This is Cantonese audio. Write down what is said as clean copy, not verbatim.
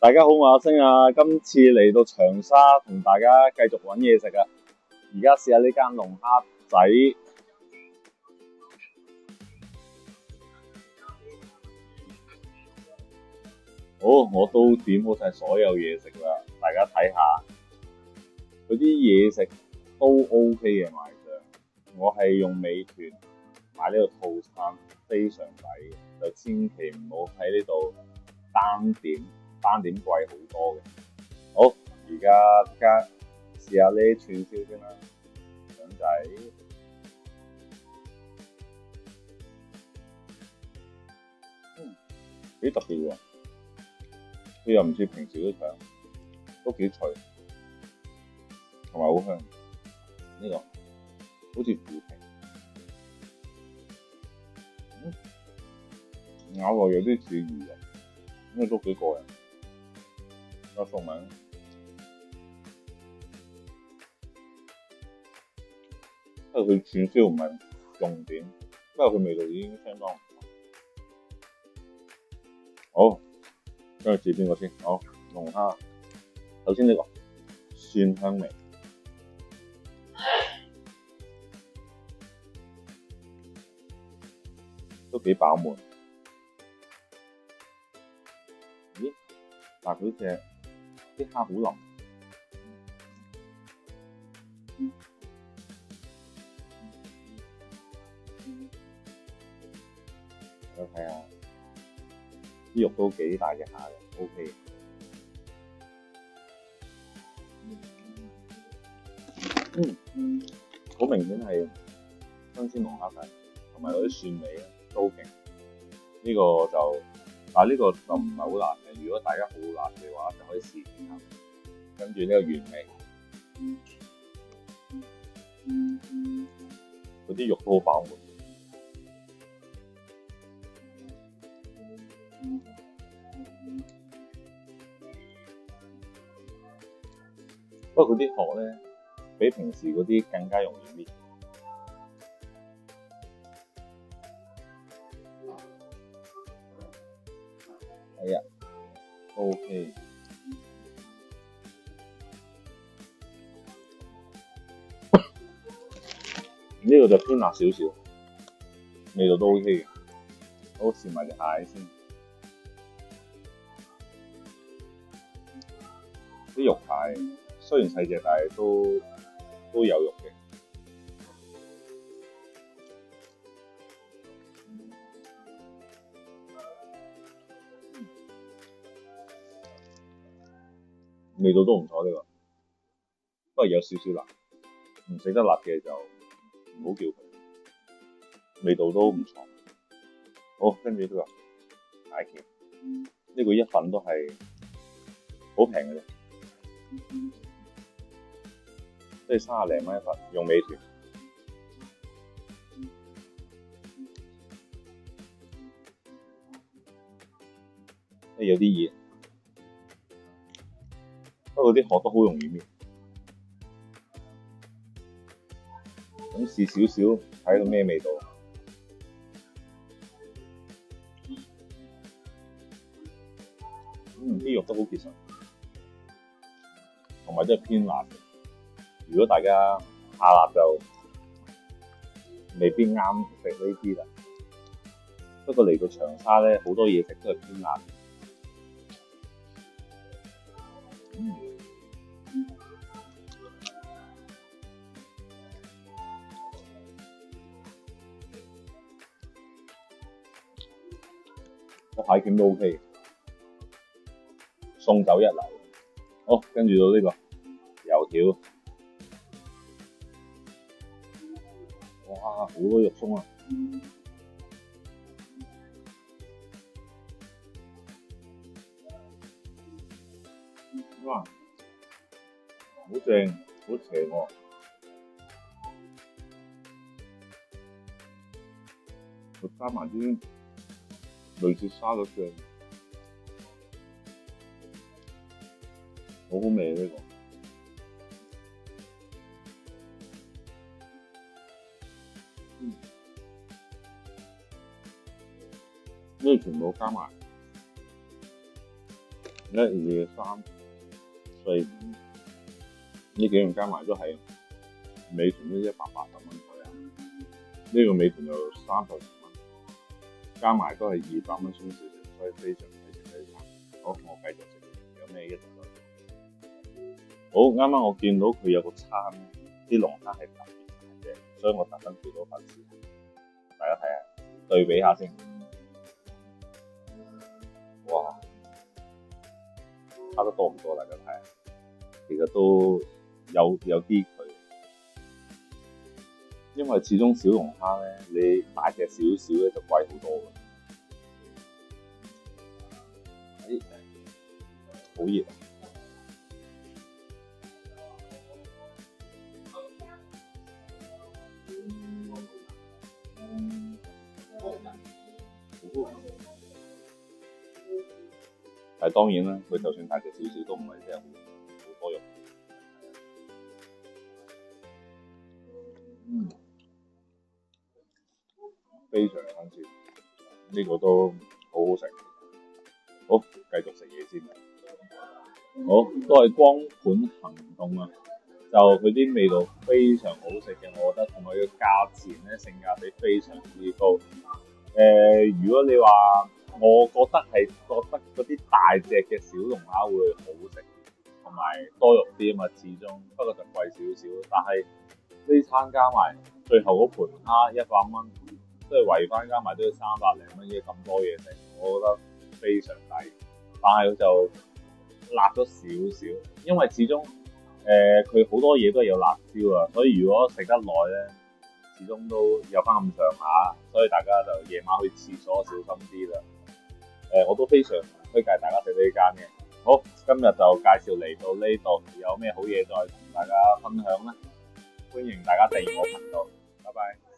大家好，我阿星啊，今次嚟到長沙同大家繼續揾嘢食啊！而家試下呢間龍蝦仔，好，我都點好晒所有嘢食啦，大家睇下，佢啲嘢食都 OK 嘅賣相。我係用美團買呢個套餐，非常抵嘅，就千祈唔好喺呢度單點貴好多嘅。好，而家試下呢串燒先啦，腸仔，幾特別喎，佢又唔似平時啲腸，都幾脆，同埋好香。呢個好似腐皮，咬落有啲似魚肉，應該都幾過癮。有餸名，因為佢串燒唔係重點，不過佢味道已經相當唔錯。好，跟住試邊個先？好，龍蝦。首先呢個蒜香味，都幾飽滿。咦？但係佢啲蝦好腍。大家睇下，啲肉都幾大隻下嘅 ，OK。好明顯係新鮮龍蝦仔，同埋嗰啲蒜味咧都勁。呢個就，但係呢個就唔係好辣嘅。如果大家好辣嘅話，就可以試下。跟住呢個原味，嗰啲肉都好飽滿。不過佢啲殼咧，比平時嗰啲更加容易搣。係啊 ，OK。呢個就偏辣少少，味道都 OK 嘅。好，試埋隻蟹先。啲肉蟹雖然細隻，但係都有肉嘅。味道都唔錯呢個，不過有少少辣，唔食得辣嘅就唔好叫佢。味道都唔錯。好，跟住呢個蟹鉗，呢個一份都係好平嘅啫，即係30零蚊一份，用美團。有啲熱，不過啲殼都好容易搣。咁試少少，睇到咩味道？啲肉都好結實，同埋都係偏辣嘅。如果大家怕辣就未必啱食呢啲啦。不過嚟到長沙咧，好多嘢食都係偏辣。個蟹鉗都 OK， 送酒一流。好，跟住到呢個油條，哇，好多肉鬆啊！哇，好正，好邪惡。佢加埋啲類似沙律醬，好好味呢個。呢全部加埋， 1、2、3、4、5呢幾樣加埋都係美團都180蚊左右，呢個美團就30多蚊，加埋都係200蚊鬆少少，所以非常非常之慘。好，我繼續食，有咩一直都好。啱啱我見到佢有個餐，啲龍蝦係特別大隻，所以我特登叫到份試，大家睇下對比下先。哇，差得多唔多？大家睇下，其實都有啲距離，因為始終小龍蝦咧，你大隻少少咧就貴好多嘅。好熱啊！但係當然啦，佢就算大隻少少都唔係真係好多肉。非常新鮮，呢個都好好食。好，繼續食嘢先。好，都係光盤行動啊！就佢啲味道非常好食嘅，我覺得同埋個價錢咧性價比非常之高。如果你話，我覺得嗰啲大隻嘅小龍蝦會好食，同埋多肉啲啊嘛，始終不過就貴少少。但係呢餐加埋最後嗰盤蝦100蚊，即係圍翻加埋都要300零蚊，咁多嘢食，我覺得非常抵。但係就辣咗少少，因為始終佢好多嘢都係有辣椒啊，所以如果食得耐咧，始終都有翻咁上下，所以大家就夜晚去廁所小心啲啦。我都非常推介大家食呢間嘅。好，今日就介紹嚟到呢度，有咩好嘢再同大家分享咧，歡迎大家訂閱我頻道，拜拜。